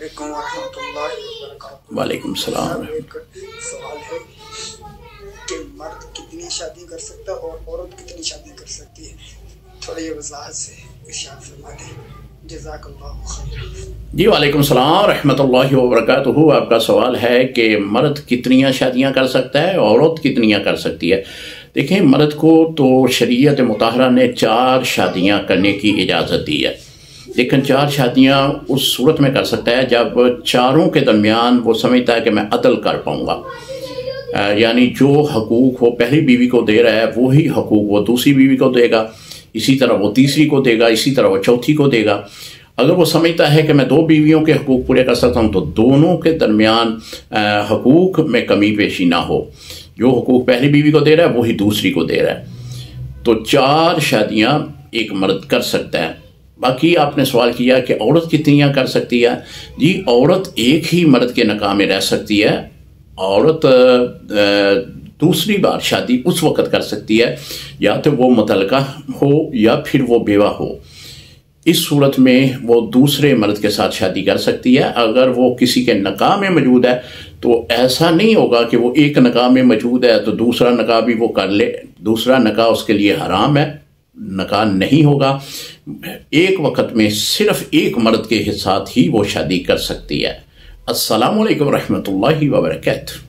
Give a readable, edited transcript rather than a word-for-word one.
अस्सलामुअलैकुम वरहमतुल्लाहि वबरकातुहू। वालेकुम सलाम। एक सवाल है कि मर्द कितनी शादी कर सकता है और औरत कितनी शादी कर सकती है, थोड़ी वजाहत से इरशाद फरमा दें। जज़ाकल्लाहु खैरन। जी वालेकुम सलाम रहमतुल्लाहि व बरकातुहू। आपका सवाल है कि मर्द कितनियाँ शादियाँ कर सकता है, औरत कितनियाँ कर सकती है। देखें, मर्द को तो शरीयत मुताहरा ने 4 शादियाँ करने की इजाज़त दी है, लेकिन 4 शादियाँ उस सूरत में कर सकता है जब चारों के दरमियान वो समझता है कि मैं अदल कर पाऊँगा। यानी जो हकूक़ वो पहली बीवी को दे रहा है वही हकूक़ वो दूसरी बीवी को देगा, इसी तरह वो तीसरी को देगा, इसी तरह वो चौथी को देगा। अगर वो समझता है कि मैं 2 बीवियों के हकूक़ पूरे कर सकता हूँ तो दोनों के दरमियान हकूक़ में कमी पेशी ना हो, जो हकूक़ पहली बीवी को दे रहा है वही दूसरी को दे रहा है। तो 4 शादियाँ एक मर्द कर सकता है। बाकी आपने सवाल किया कि औरत कितनियाँ कर सकती है। जी, औरत एक ही मर्द के निकाह में रह सकती है। औरत दूसरी बार शादी उस वक़्त कर सकती है या तो वो मुतल्लका हो या फिर वो बेवा हो। इस सूरत में वो दूसरे मर्द के साथ शादी कर सकती है। अगर वो किसी के निकाह में मौजूद है तो ऐसा नहीं होगा कि वो एक निकाह में मौजूद है तो दूसरा निकाह भी वो कर ले। दूसरा निकाह उसके लिए हराम है, निकाह नहीं होगा। एक वक़्त में सिर्फ एक मर्द के साथ ही वो शादी कर सकती है। अस्सलामु अलैकुम रहमतुल्लाहि व बरकातुहू।